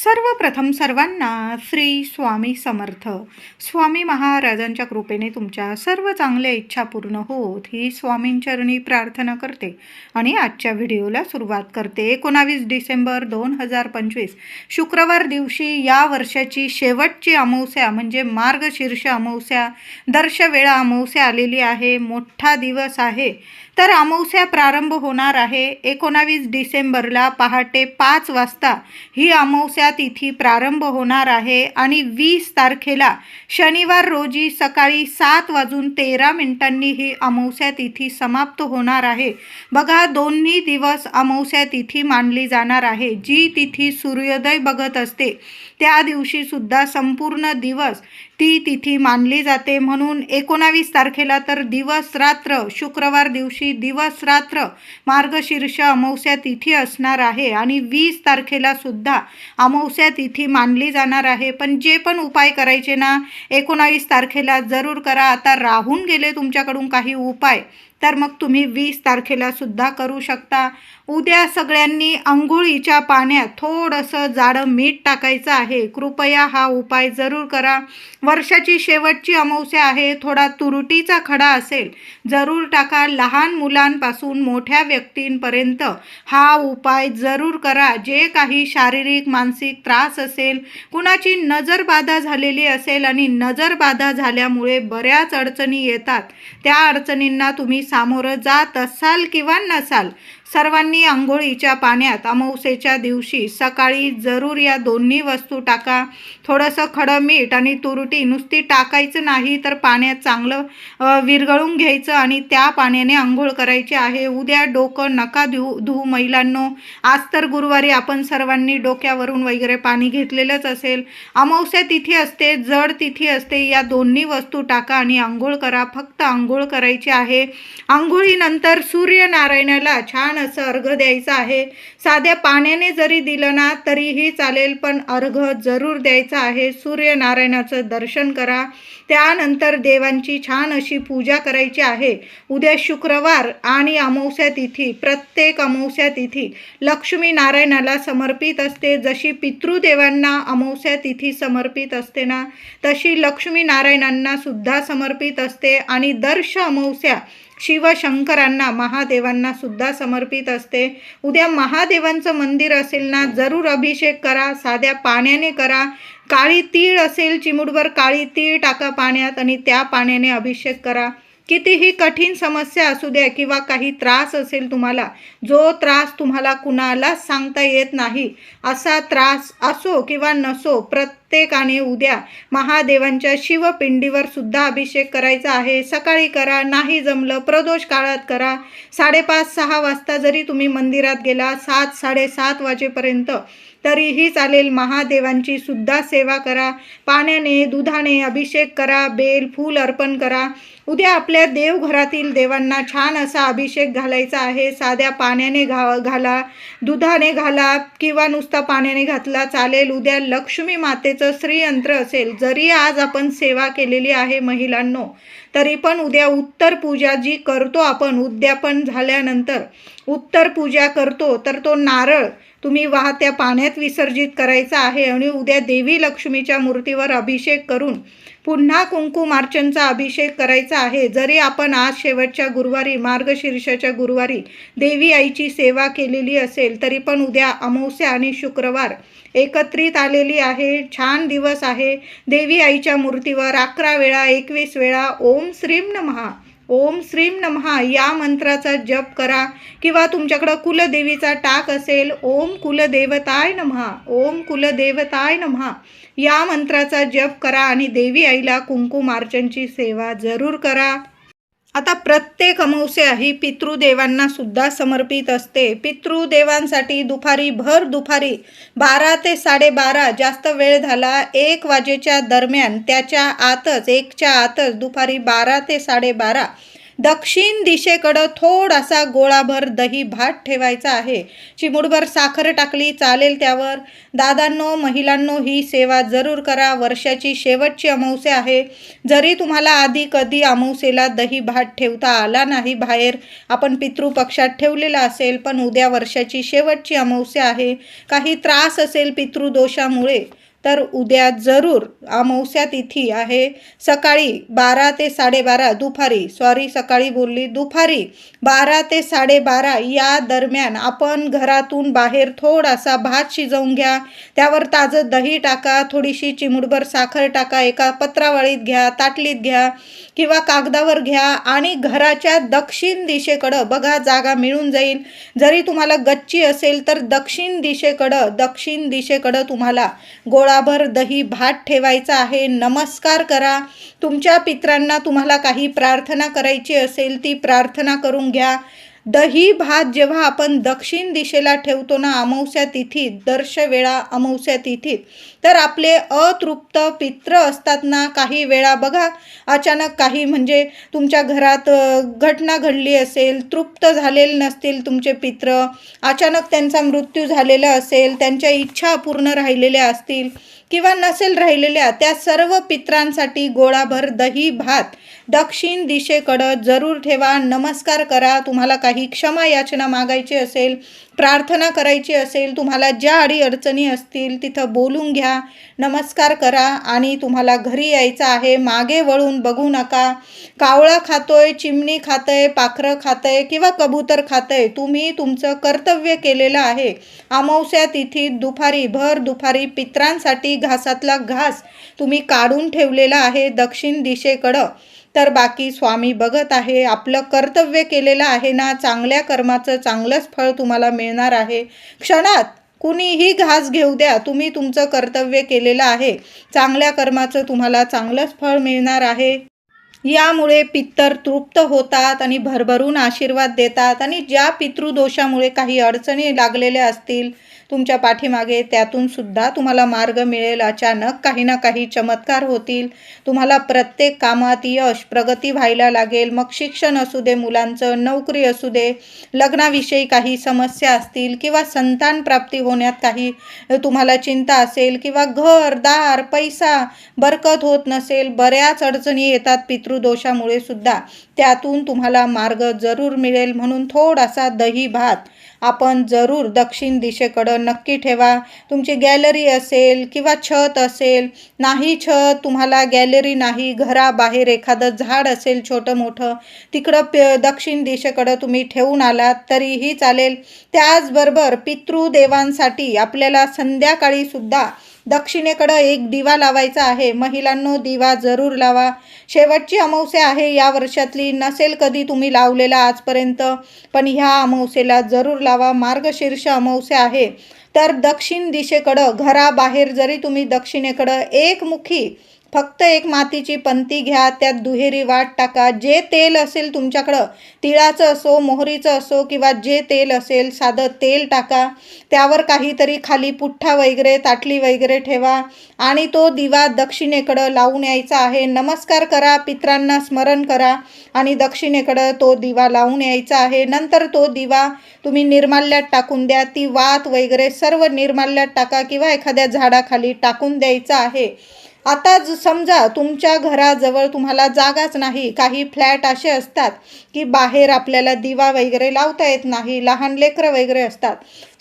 सर्वप्रथम सर्वांना श्री स्वामी समर्थ. स्वामी महाराजांच्या कृपेने तुमच्या सर्व चांगल्या इच्छा पूर्ण होत ही स्वामींचरणी प्रार्थना करते आणि आजच्या व्हिडिओला सुरुवात करते. 19 डिसेंबर 2025 शुक्रवार दिवशी या वर्षाची शेवटची अमावस्या म्हणजे मार्गशीर्ष अमावस्या, दर्शवेळा अमावस्या आलेली आहे. मोठा दिवस आहे. तर अमावस्या प्रारंभ होणार आहे 19 डिसेंबरला पहाटे 5 वाजता ही अमावस्या तिथी प्रारंभ होणार आहे आणि 20 तारखेला शनिवार रोजी सकाळी 7:13 ही अमावस्या तिथी समाप्त होणार आहे. बघा, दोन्ही दिवस अमावस्या तिथी मानली जाणार आहे. जी तिथी सूर्योदय बघत असते त्या दिवशी सुद्धा संपूर्ण दिवस ती तिथी मानली जाते. म्हणून 19 तारखेला तर दिवस रात्र, शुक्रवार दिवशी दिवस रात्र मार्गशीर्ष अमावस्या तिथी असणार आहे आणि 20 तारखेला सुद्धा अमावस्या तिथी मानली जाणार आहे. पण जे पण उपाय करायचे ना 19 तारखेला जरूर करा. आता राहून गेले तुमच्याकडून काही उपाय तर मग तुम्ही 20 तारखेला सुद्धा करू शकता. उद्या सगळ्यांनी अंघोळीच्या पाण्यात थोडंसं जाडं मीठ टाकायचं आहे. कृपया हा उपाय जरूर करा. वर्षाची शेवटची अमावस्या आहे. थोडा तुरटीचा खडा असेल जरूर टाका. लहान मुलांपासून मोठ्या व्यक्तींपर्यंत हा उपाय जरूर करा. जे काही शारीरिक मानसिक त्रास असेल, कुणाची नजरबाधा झालेली असेल आणि नजरबाधा झाल्यामुळे बऱ्याच अडचणी येतात, त्या अडचणींना तुम्ही सामोरं जात असाल किंवा नसाल, सर्वांनी अंघोळीच्या पाण्यात अमावस्येच्या दिवशी सकाळी जरूर या दोन्ही वस्तू टाका. थोडंसं खडं मीठ आणि तुरटी नुसती टाकायचं नाही तर पाण्यात चांगलं विरघळून घ्यायचं आणि त्या पाण्याने अंघोळ करायची आहे. उद्या डोकं नका धुवू महिलांनो. आज तर गुरुवारी आपण सर्वांनी डोक्यावरून वगैरे पाणी घेतलेलंच असेल. अमावस्या तिथी असते, जड तिथी असते. या दोन्ही वस्तू टाका आणि अंघोळ करा. फक्त अंघोळ करायची आहे. अंघोळीनंतर सूर्यनारायणाला छान असं अर्घ द्यायचं आहे. साध्या पाण्याने जरी दिलं ना तरीही चालेल, पण अर्घ जरूर द्यायचं आहे. सूर्यनारायणाचं दर्शन करा. त्यानंतर देवांची छान अशी पूजा करायची आहे. उद्या शुक्रवार आणि अमावस्या तिथी, प्रत्येक अमावस्या तिथी लक्ष्मी नारायणाला समर्पित असते. जशी पितृदेवांना अमावस्या तिथी समर्पित असते ना, तशी लक्ष्मी नारायणांना सुद्धा समर्पित असते आणि दर्श अमावस्या शिवशंकरांना, महादेवांना सुद्धा समर्पित असते. उद्या महादेवांचं मंदिर असेल ना, जरूर अभिषेक करा. साध्या पाण्याने करा. काळी तीळ असेल, चिमूटभर काळी तीळ टाका पाण्यात आणि त्या पाण्याने अभिषेक करा. कितीही कठीण समस्या असू द्या किंवा काही त्रास असेल तुम्हाला, जो त्रास तुम्हाला कुणालाच सांगता येत नाही, असा त्रास असो किंवा नसो, प्रत्येकाने उद्या महादेवांच्या शिवपिंडीवर सुद्धा अभिषेक करायचा आहे. सकाळी करा, नाही जमलं प्रदोष काळात करा. 5:30-6 वाजता जरी तुम्ही मंदिरात गेला, 7-7:30 वाजेपर्यंत तरीही चालेल. महादेवांची सुद्धा सेवा करा. पाण्याने, दुधाने अभिषेक करा. बेल फूल अर्पण करा. उद्या आपल्या देवघरातील देवांना छान असा अभिषेक घालायचा आहे. साध्या पाण्याने घाला, दुधाने घाला किंवा नुसता पाण्याने घातला चालेल. उद्या लक्ष्मी मातेचं श्रीयंत्र असेल. जरी आज आपण सेवा केलेली आहे महिलांनो, तरी पण उद्या उत्तर पूजा जी करतो आपण, उद्यापन झाल्यानंतर उत्तर पूजा करतो, तर तो नारळ तुम्ही वाहत्या पाण्यात विसर्जित करायचा आहे आणि उद्या देवी लक्ष्मीच्या मूर्तीवर अभिषेक करून पुन्हा कुंकुमार्चनचा अभिषेक करायचा आहे. जरी आपण आज शेवटच्या गुरुवारी, मार्गशीर्षाच्या गुरुवारी देवी आईची सेवा केलेली असेल, तरी पण उद्या अमावस्या आणि शुक्रवार एकत्रित आलेली आहे. छान दिवस आहे. देवी आईच्या मूर्तीवर 11 वेळा, 21 वेळा ओम श्रीम नमः, ओम श्रीम नमः या मंत्राचा जप करा. किंवा तुमच्याकडं कुलदेवीचा टाक असेल, ओम कुलदेवताय नमः, ओम कुलदेवताय नमः या मंत्राचा जप करा आणि देवी आईला कुंकुमार्चनची सेवा जरूर करा. आता प्रत्येक अमावस्या ही पितृदेवांना सुद्धा समर्पित असते. पितृदेवांसाठी दुपारी, भर दुपारी 12 ते 12:30, जास्त वेळ झाला 1 वाजेच्या दरम्यान, त्याच्या आतच, 1च्या आतच, दुपारी 12 ते 12:30 दक्षिण दिशेकडं थोडासा गोळाभर दही भात ठेवायचा आहे. चिमूटभर साखर टाकली चालेल त्यावर. दादांनो, महिलांनो, ही सेवा जरूर करा. वर्षाची शेवटची अमावस्या आहे. जरी तुम्हाला आधी कधी अमावस्येला दही भात ठेवता आला नाही बाहेर, आपण पितृपक्षात ठेवलेला असेल, पण उद्या वर्षाची शेवटची अमावस्या आहे, काही त्रास असेल पितृदोषामुळे, तर उद्या जरूर अमावस्या तिथी आहे. सकाळी 12 ते 12:30 सकाळी बोलली, दुपारी 12 ते 12:30 या दरम्यान आपण घरातून बाहेर थोडासा भात शिजवून घ्या. त्यावर ताजं दही टाका, थोडीशी चिमूटभर साखर टाका, एका पत्रावळीत घ्या, ताटलीत घ्या किंवा कागदावर घ्या आणि घराच्या दक्षिण दिशेकडं बघा, जागा मिळून जाईल. जरी तुम्हाला गच्ची असेल तर दक्षिण दिशेकडं तुम्हाला गोळाभर दही भात ठेवायचा आहे. नमस्कार करा. तुमच्या पितरांना तुम्हाला काही प्रार्थना करायची असेल ती प्रार्थना करून घ्या. दही भात जेव्हा आपण दक्षिण दिशेला ठेवतो ना अमावस्या तिथीत, दर्शवेळा अमावस्या तिथीत, तर आपले अतृप्त पित्र असतात ना, काही वेळा बघा अचानक काही म्हणजे तुमच्या घरात घटना घडली असेल, तृप्त झालेले नसतील तुमचे पित्र, अचानक त्यांचा मृत्यू झालेला असेल, त्यांच्या इच्छा पूर्ण राहिलेल्या असतील किंवा नसेल राहिलेल्या, त्या सर्व पित्रांसाठी गोळाभर दही भात दक्षिण दिशेकडं जरूर ठेवा. नमस्कार करा. तुम्हाला काही क्षमा याचना मागायची असेल, प्रार्थना करायची असेल, तुम्हाला ज्या अडीअडचणी असतील तिथं बोलून घ्या, नमस्कार करा आणि तुम्हाला घरी यायचं आहे. मागे वळून बघू नका. कावळा खातोय, चिमणी खातंय, पाखरं खातंय किंवा कबूतर खातंय, तुम्ही तुमचं कर्तव्य केलेलं आहे. अमावस्या तिथीत भर दुपारी पित्रांसाठी घासातला घास तुम्ही काढून ठेवलेला आहे दक्षिण दिशेकडं. तर बाकी स्वामी बघत आहे. आपलं कर्तव्य केलेलं आहे ना, चांगल्या कर्माचं चांगलंच फळ तुम्हाला मिळणार आहे. क्षणात कुणीही घास घेऊ द्या, तुम्ही तुमचं कर्तव्य केलेलं आहे. चांगल्या कर्माचं तुम्हाला चांगलंच फळ मिळणार आहे. यामुळे पितर तृप्त होतात आणि भरभरून आशीर्वाद देतात. आणि ज्या पितृदोषामुळे काही अडचणी लागलेल्या असतील तुमच्या पाठीमागे, त्यातून सुद्धा तुम्हाला मार्ग मिळेल. अचानक काही ना काही चमत्कार होतील. तुम्हाला प्रत्येक कामात यश, प्रगती व्हायला लागेल. मग शिक्षण असू दे मुलांचं, नोकरी असू दे, लग्नाविषयी काही समस्या असतील किंवा संतान प्राप्ती होण्यात काही तुम्हाला चिंता असेल किंवा घर, दार, पैसा, बरकत होत नसेल, बऱ्याच अडचणी येतात पितृदोषामुळे सुद्धा, त्यातून तुम्हाला मार्ग जरूर मिळेल. म्हणून थोडासा दही भात आपण जरूर दक्षिण दिशेकडं नक्की ठेवा. तुमची गॅलरी असेल किंवा छत असेल, नाही छत, तुम्हाला गॅलरी नाही, घराबाहेर एखादं झाड असेल छोटं मोठं, तिकडं दक्षिण दिशेकडं तुम्ही ठेवून आलात तरीही चालेल. त्याचबरोबर पितृदेवांसाठी आपल्याला संध्याकाळी सुद्धा दक्षिणेकडं एक दिवा लावायचा आहे. महिलांनो, दिवा जरूर लावा. शेवटची अमावस्या आहे या वर्षातली, नसेल कधी तुम्ही लावलेला आजपर्यंत, पण ह्या अमावस्येला जरूर लावा. मार्गशीर्ष अमावस्या आहे तर दक्षिण दिशेकडं घराबाहेर जरी तुम्ही दक्षिणेकडं एकमुखी फक्त एक मातीची पंती घ्या, त्यात दुहेरी वाट टाका. जे तेल असेल तुमच्याकडं, तिळाचं असो, मोहरीचं असो किंवा जे तेल असेल, साधं तेल टाका. त्यावर काहीतरी खाली पुठ्ठा वगैरे, ताटली वगैरे ठेवा आणि तो दिवा दक्षिणेकडं लावून यायचा आहे. नमस्कार करा, पित्रांना स्मरण करा आणि दक्षिणेकडं तो दिवा लावून यायचा आहे. नंतर तो दिवा तुम्ही निर्माल्यात टाकून द्या. ती वात वगैरे सर्व निर्माल्यात टाका किंवा एखाद्या झाडाखाली टाकून द्यायचं आहे. आता समजा तुमच्या घराजवळ तुम्हाला जागाच नाही, काही फ्लॅट असे असतात की बाहेर आपल्याला दिवा वगैरे लावता येत नाही, लहान लेकरं वगैरे असतात.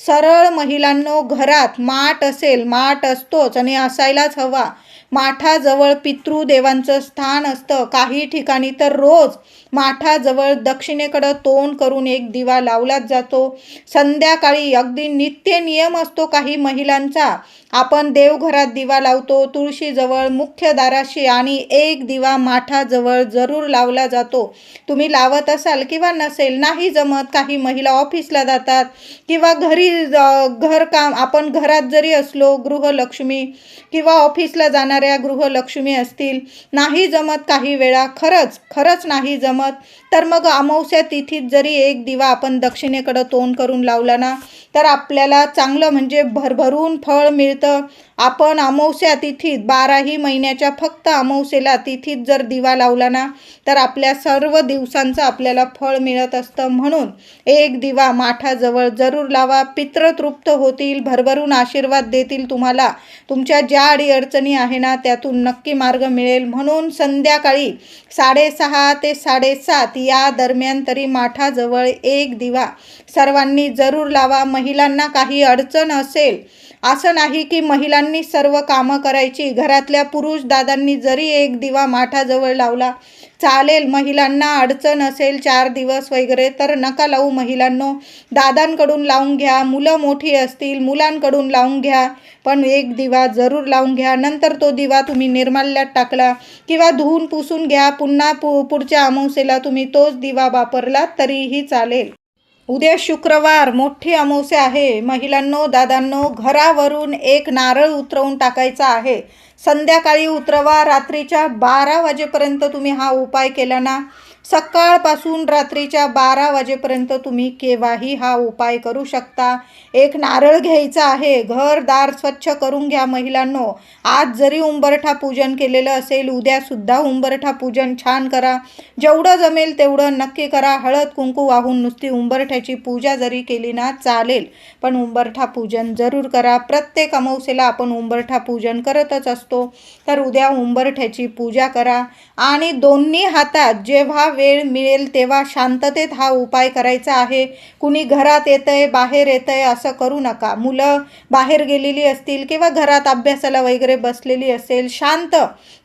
सरळ महिलांनो, घरात माठ असेल, माठ असतोच आणि असायलाच हवा. माठाजवळ पितृदेवांचं स्थान असतं. काही ठिकाणी तर रोज माठाजवळ दक्षिणेकडं तोंड करून एक दिवा लावलाच जातो. संध्याकाळी अगदी नित्य नियम असतो काही महिलांचा. आपण देवघरात दिवा लावतो, तुळशीजवळ, मुख्य दाराशी, आणि एक दिवा माठाजवळ जरूर लावला जातो. तुम्ही लावत असाल किंवा नसेल, नाही जमत, काही महिला ऑफिसला जातात किंवा घरी घरकाम, आपण घरात जरी असलो, गृहलक्ष्मी किंवा ऑफिसला जाणाऱ्या गृहलक्ष्मी असतील, नाही जमत काही वेळा, खरंच नाही जमत, तर मग अमावस्या तिथीत जरी एक दिवा आपण दक्षिणेकडं तोंड करून लावला ना, तर आपल्याला चांगलं म्हणजे भरभरून फळ मिळतं. इथं आपण अमावस्या तिथीत 12ही महिन्याच्या फक्त अमावस्येला तिथीत जर दिवा लावला ना तर आपल्या सर्व दिवसांचं आपल्याला फळ मिळत असतं. म्हणून एक दिवा माठाजवळ जरूर लावा. पितृ तृप्त होतील, भरभरून आशीर्वाद देतील तुम्हाला. तुमच्या ज्या अडीअडचणी आहे ना त्यातून नक्की मार्ग मिळेल. म्हणून संध्याकाळी 6:30 ते 7:30 या दरम्यान तरी माठाजवळ एक दिवा सर्वांनी जरूर लावा. महिलांना काही अडचण असेल, असं नाही की महिलांनी सर्व कामं करायची, घरातल्या पुरुष दादांनी जरी एक दिवा माठाजवळ लावला चालेल. महिलांना अडचण असेल 4 दिवस वगैरे तर नका लावू महिलांनो. दादांकडून लावून घ्या, मुलं मोठी असतील मुलांकडून लावून घ्या, पण एक दिवा जरूर लावून घ्या. नंतर तो दिवा तुम्ही निर्माल्यात टाकला किंवा धुवून पुसून घ्या. पुन्हा पुढच्या अमावस्येला तुम्ही तोच दिवा वापरला तरीही चालेल. उद्या शुक्रवार मोठी अमावस्या आहे. महिलांनो, दादांनो, घरावरून एक नारळ उतरवून टाकायचा आहे. संध्याकाळी उतरवा. रात्रीच्या 12 वाजेपर्यंत तुम्ही हा उपाय केला ना, सकाळपासून रात्रीच्या 12 वाजेपर्यंत तुम्ही केव्हाही हा उपाय करू शकता. एक नारळ घ्यायचा आहे. घरदार स्वच्छ करून घ्या महिलांनो. आज जरी उंबरठा पूजन केलेलं असेल, उद्यासुद्धा उंबरठा पूजन छान करा. जेवढं जमेल तेवढं नक्की करा. हळद कुंकू वाहून नुसती उंबरठ्याची पूजा जरी केली ना चालेल, पण उंबरठा पूजन जरूर करा. प्रत्येक अमावस्येला आपण उंबरठा पूजन करतच असतो, तर उद्या उंबरठ्याची पूजा करा. आणि दोन्ही हातात जेव्हा वेळ मिळेल तेव्हा शांततेत हा उपाय करायचा आहे. कुणी घरात येतंय बाहेर येतंय असं करू नका. मुलं बाहेर गेलेली असतील किंवा घरात अभ्यासाला वगैरे बसलेली असेल, शांत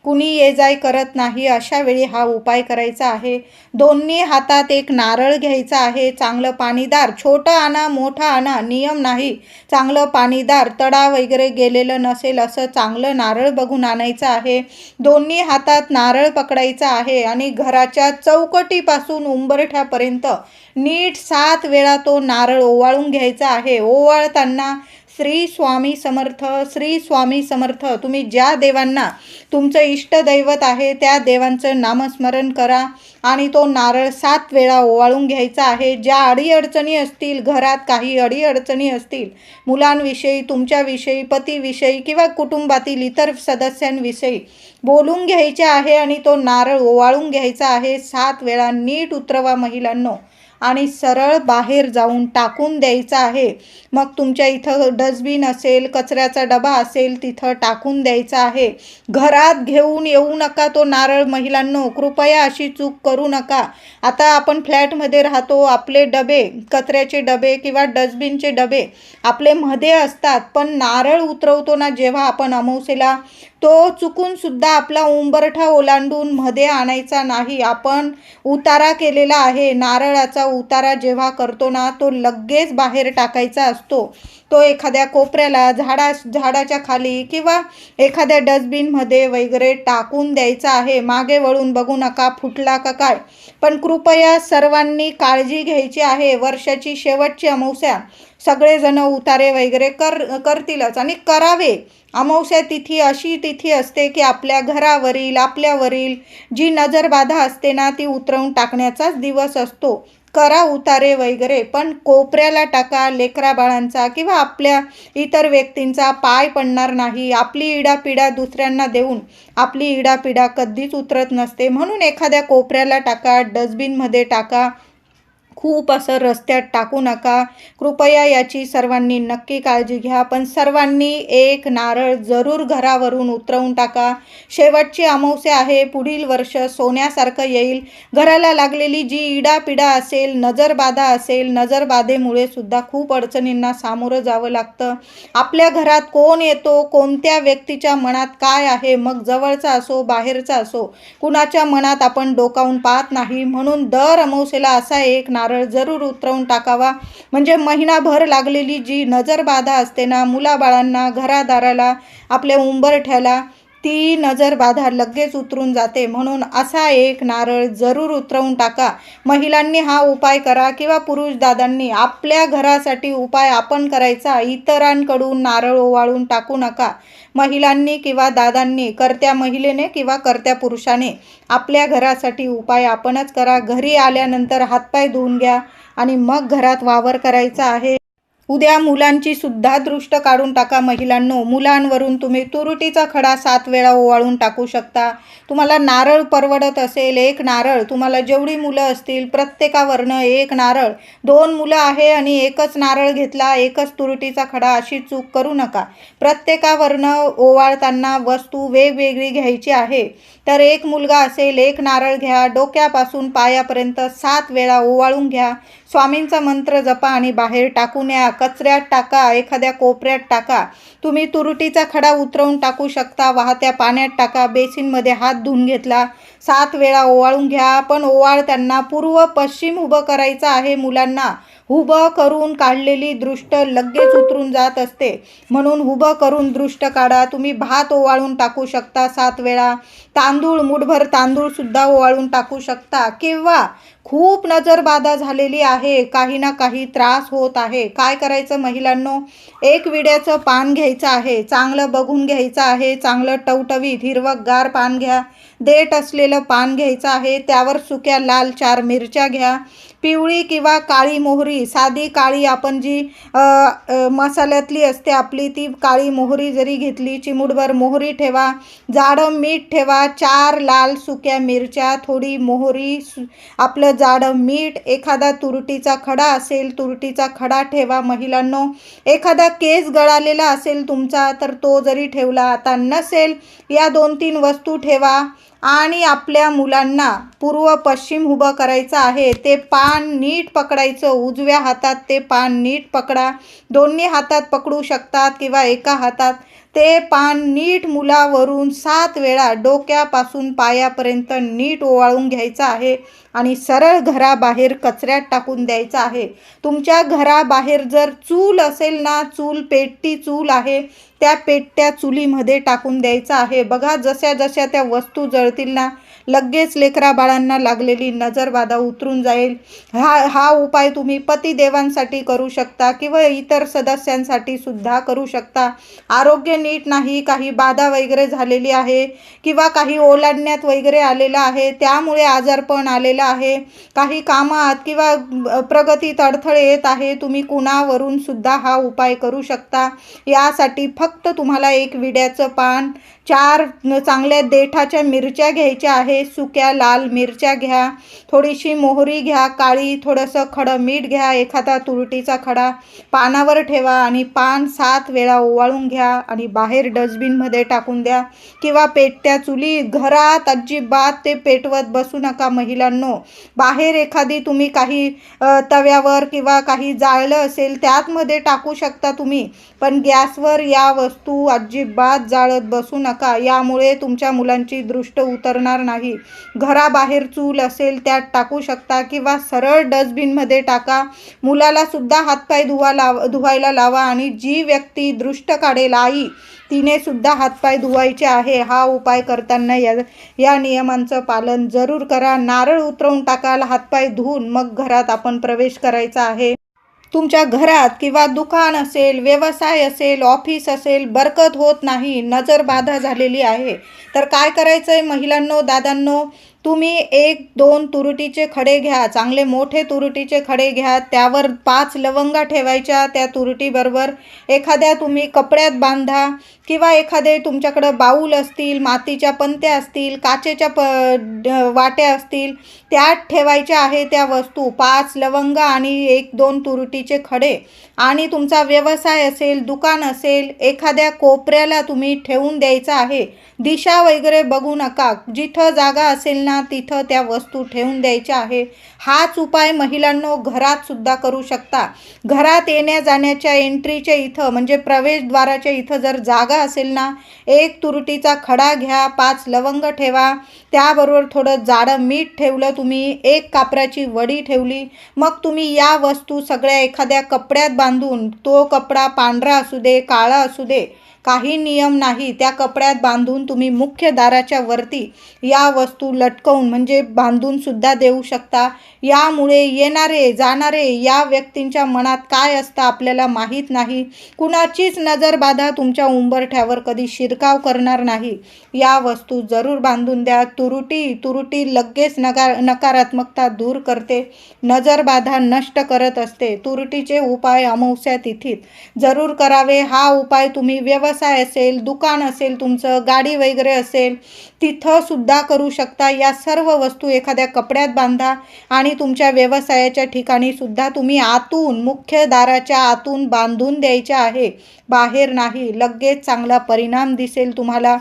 कुणी ये जाय करत नाही अशा वेळी हा उपाय करायचा आहे. दोन्ही हातात एक नारळ घ्यायचा आहे. चांगलं पाणीदार, छोटं आणा मोठा आणा नियम नाही, चांगलं पाणीदार तडा वगैरे गेलेलं नसेल असं चांगलं नारळ बघून आणायचं आहे. दोन्ही हातात नारळ पकडायचा आहे आणि घराच्या चौकटीपासून उंबरठ्यापर्यंत नीट 7 वेळा तो नारळ ओवाळून घ्यायचा आहे. ओवाळताना श्री स्वामी समर्थ, श्री स्वामी समर्थ, तुम्ही ज्या देवांना तुमचं इष्टदैवत आहे त्या देवांचं नामस्मरण करा आणि तो नारळ 7 वेळा ओवाळून घ्यायचा आहे. ज्या अडीअडचणी असतील, घरात काही अडीअडचणी असतील, मुलांविषयी, तुमच्याविषयी, पतीविषयी किंवा कुटुंबातील इतर सदस्यांविषयी बोलून घ्यायचे आहे आणि तो नारळ ओवाळून घ्यायचा आहे. 7 वेळा नीट उतरवा महिलांनो आणि सरळ बाहेर जाऊन टाकून द्यायचा आहे. मग तुमच्या इथं डस्टबिन असेल, कचऱ्याचा डबा असेल, तिथं टाकून द्यायचा आहे. घरात घेऊन येऊ नका तो नारळ महिलांनो. कृपया अशी चूक करू नका. आता आपण फ्लॅटमध्ये राहतो, आपले डबे, कचऱ्याचे डबे किंवा डस्टबिनचे डबे आपले मध्ये असतात, पण नारळ उतरवतो ना जेव्हा आपण अमावस्येला, तो चुकून सुद्धा आपला उंबरठा ओलांडून मध्ये आणायचा नाही. आपण उतारा केलेला आहे. नारळाचा उतारा जेव्हा करतो ना तो लगेच बाहेर टाकायचा असतो. तो एखाद्या कोपऱ्याला, झाडाच्या खाली किंवा एखाद्या डस्टबिनमध्ये वगैरे टाकून द्यायचा आहे. मागे वळून बघू नका फुटला का काय. पण कृपया सर्वांनी काळजी घ्यायची आहे. वर्षाची शेवटची अमावस्या, सगळेजण उतारे वगैरे करतीलच आणि करावे. अमावस्या तिथी अशी तिथी असते की आपल्या घरावरील, आपल्यावरील जी नजरबाधा असते ना ती उतरवून टाकण्याचाच दिवस असतो. करा उतारे वगैरे, पण कोपऱ्याला टाका. लेकरा बाळांचा किंवा आपल्या इतर व्यक्तींचा पाय पडणार नाही. आपली इडापिडा दुसऱ्यांना देऊन आपली इडापिडा कधीच उतरत नसते. म्हणून एखाद्या कोपऱ्याला टाका, डस्टबिनमध्ये टाका. खूप असं रस्त्यात टाकू नका. कृपया याची सर्वांनी नक्की काळजी घ्या. पण सर्वांनी एक नारळ जरूर घरावरून उतरवून टाका. शेवटची अमावस्या आहे. पुढील वर्ष सोन्यासारखं येईल. घराला लागलेली जी इडापिडा असेल, नजरबाधा असेल, नजरबाधेमुळे सुद्धा खूप अडचणींना सामोरं जावं लागतं. आपल्या घरात कोण येतो, कोणत्या व्यक्तीच्या मनात काय आहे, मग जवळचा असो बाहेरचा असो, कुणाच्या मनात आपण डोकावून पाहत नाही. म्हणून दर अमावस्येला असा एक नारळ जरूर उतरवून टाकावा. म्हणजे महिनाभर लागलेली जी नजरबाधा असते ना, मुलाबाळांना, घरादाराला, आपल्या उंबरठ्याला, ती नजरबाधा लगेच उतरून जाते. म्हणून असा एक नारळ जरूर उतरवून टाका. महिलांनी हा उपाय करा किंवा पुरुष दादांनी आपल्या घरासाठी उपाय आपण करायचा. इतरांकडून नारळ ओवाळून टाकू नका. महिलांनी किंवा दादांनी, कर्त्या महिलेने किंवा कर्त्या पुरुषाने आपल्या घरासाठी उपाय आपणच करा. घरी आल्यानंतर हातपाय धुवून घ्या आणि मग घरात वावर करायचा आहे. उद्या मुलांची सुद्धा दृष्ट काढून टाका महिलांनो. मुलांवरून तुम्ही तुरुटीचा खडा 7 वेळा ओवाळून टाकू शकता. तुम्हाला नारळ परवडत असेल, 1 नारळ, तुम्हाला जेवढी मुलं असतील प्रत्येकावरनं 1 नारळ, 2 मुलं आहे आणि एकच नारळ घेतला, एकच तुरुटीचा खडा, अशी चूक करू नका. प्रत्येकावरनं ओवाळताना वस्तू वेगवेगळी घ्यायची आहे. तर 1 मुलगा असेल, 1 नारळ घ्या, डोक्यापासून पायापर्यंत 7 वेळा ओवाळून घ्या. स्वामींचा मंत्र जपा आणि बाहेर टाकून या. कचऱ्यात टाका, एखाद्या कोपऱ्यात टाका. तुम्ही तुरुटीचा खडा उतरवून टाकू शकता, वाहत्या पाण्यात टाका, बेसिनमध्ये हात धुवून घेतला, 7 वेळा ओवाळून घ्या. पण ओवाळताना पूर्व पश्चिम उभं करायचं आहे मुलांना. उभं करून काढलेली दृष्ट लगेच उतरून जात असते, म्हणून उभं करून दृष्ट काढा. तुम्ही भात ओवाळून टाकू शकता 7 वेळा. तांदूळ, मुठभर तांदूळसुद्धा ओवाळून टाकू शकता. किंवा खूप नजरबाधा झालेली आहे, काही ना काही त्रास होत आहे, काय करायचं महिलांनो? 1 विड्याचं पान घ्यायचं आहे, चांगलं बघून घ्यायचं आहे, चांगलं टवटवीत हिरवंगार पान घ्या. देठ असलेलं पान घ्यायचं आहे, त्यावर सुक्या लाल 4 मिरच्या घ्या. पिवळी किंवा काळी मोहरी, साधी काळी आपण जी मसाल्यातली असते आपली, ती काळी मोहरी जरी घेतली, चिमूटभर मोहरी ठेवा. जाडं मीठ ठेवा, 4 लाल सुक्या मिरच्या, थोडी मोहरी, आपलं जाडं मीठ. एखादा तुरटीचा खडा असेल, तुरटीचा खडा ठेवा महिलांनो. एखादा केस गळालेला असेल तुमचा तर तो जरी ठेवला, आता नसेल, या 2-3 वस्तू ठेवा. आणि आपल्या मुलांना पूर्व पश्चिम उभं करायचं आहे. ते पान नीट पकडायचं, उजव्या हातात ते पान नीट पकडा. दोन्ही हातात पकडू शकतात किंवा एका हातात. ते पान नीट मुलावरून 7 वेळा डोक्यापासून पायापर्यंत नीट ओवाळून घ्यायचं आहे आणि सरळ घराबाहेर कचऱ्यात टाकून द्यायचं आहे. तुमच्या घराबाहेर जर चूल असेल ना, चूल, पेटती चूल आहे, त्या पेटत्या चुलीमध्ये टाकून द्यायचं आहे. बघा, जशा जशा त्या वस्तू जळतील ना, लगेच लेकरा बाळांना लागलेली नजरबाधा उतरून जाईल. हा उपाय तुम्ही पतिदेवांसाठी करू शकता किंवा इतर सदस्यांसाठी सुद्धा करू शकता. आरोग्य नीट नाही, काही बाधा वगैरे झालेली आहे किंवा काही ओलांडण्यात वगैरे आलेलं आहे, त्यामुळे आजारपण आलेलं आहे, काही कामात किंवा प्रगतीत अडथळे येत आहे, तुम्ही कुणावरून सुद्धा हा उपाय करू शकता. यासाठी फक्त तुम्हाला 1 विड्याचं पान, 4 चांगल्या देठाच्या मिरच्या घ्यायच्या आहे, सुक्या लाल मिरच्या घ्या, थोडीशी मोहरी घ्या काळी, थोडंसं खडं मीठ घ्या, एखादा तुरटीचा खडा पानावर ठेवा आणि पान 7 वेळा ओवाळून घ्या आणि बाहेर डस्टबिनमध्ये टाकून द्या किंवा पेटत्या चुली. घरात अजिबात ते पेटवत बसू नका महिलांनो. बाहेर एखादी तुम्ही काही तव्यावर किंवा काही जाळलं असेल त्यातमध्ये टाकू शकता तुम्ही, पण गॅसवर या वस्तू अजिबात जाळत बसू नका. यामुळे तुमच्या मुलांची दृष्ट उतरणार नाही. घराबाहेर चूल असेल त्यात टाकू शकता किंवा सरळ डस्टबिनमध्ये टाका. मुलाला सुद्धा हातपाय धुवायला लावा आणि जी व्यक्ती दृष्ट काढेल, आई, तिने सुद्धा हातपाय धुवायचे आहे. हा उपाय करताना या नियमांचं पालन जरूर करा. नारळ उतरवून टाकाल, हातपाय धुवून मग घरात आपण प्रवेश करायचा आहे. तुमच्या घरात किंवा दुकान असेल, व्यवसाय असेल, ऑफिस असेल, बरकत होत नाही, नजरबाधा झालेली आहे, तर काय करायचं आहे महिलांनो, दादांनो? तुम्ही 1-2 तुरुटीचे खडे घ्या, चांगले मोठे तुरुटीचे खडे घ्या. त्यावर 5 लवंगा ठेवायच्या. त्या तुरुटीबरोबर एखाद्या तुम्ही कपड्यात बांधा किंवा एखादे तुमच्याकडं बाऊल असतील, मातीच्या पंत्या असतील, काचेच्या वाट्या असतील, त्यात ठेवायच्या आहे त्या वस्तू. 5 लवंगा आणि 1-2 तुरुटीचे खडे. आणि तुमचा व्यवसाय असेल, दुकान असेल, एखाद्या कोपऱ्याला तुम्ही ठेवून द्यायचं आहे. दिशा वगैरे बघू नका, जिथं जागा असेल ना तिथं त्या वस्तू ठेवून द्यायच्या आहे. हाच उपाय महिलांनो घरात सुद्धा करू शकता. घरात येण्या जाण्याच्या एंट्रीच्या इथं, म्हणजे प्रवेशद्वाराच्या इथं जर जागा असेल ना, 1 तुरटीचा खडा घ्या, 5 लवंग ठेवा, त्याबरोबर थोडं जाडं मीठ ठेवलं तुम्ही, 1 कापराची वडी ठेवली. मग तुम्ही या वस्तू सगळ्या एखाद्या कपड्यात बांधून, तो कपडा पांढरा असू दे, काळा असू दे, काही नियम नाही. त्या कपड्यात बांधून तुम्ही मुख्य दाराच्या वरती या वस्तू लटकवून म्हणजे बांधून सुद्धा देऊ शकता. यामुळे येणारे जाणारे या व्यक्तींच्या मनात काय असतं आपल्याला माहीत नाही. कुणाचीच नजरबाधा तुमच्या उंबरठ्यावर कधी शिरकाव करणार नाही. या वस्तू जरूर बांधून द्या. तुरुटी लगेच नकारात्मकता दूर करते, नजरबाधा नष्ट करत असते. तुरटीचे उपाय अमावस्या तिथीत जरूर करावे. हा उपाय तुम्ही व्यवसाय असेल, दुकान असेल, तुमचं गाडी वगैरे असेल तिथं सुद्धा करू शकता. या सर्व वस्तू एखाद्या कपड्यात बांधा आणि तुमच्या व्यवसायाच्या ठिकाणी सुद्धा तुम्ही आतून मुख्य दाराच्या आतून बांधून द्यायच्या आहे, बाहेर नाही. लगेच चांगला परिणाम दिसेल तुम्हाला.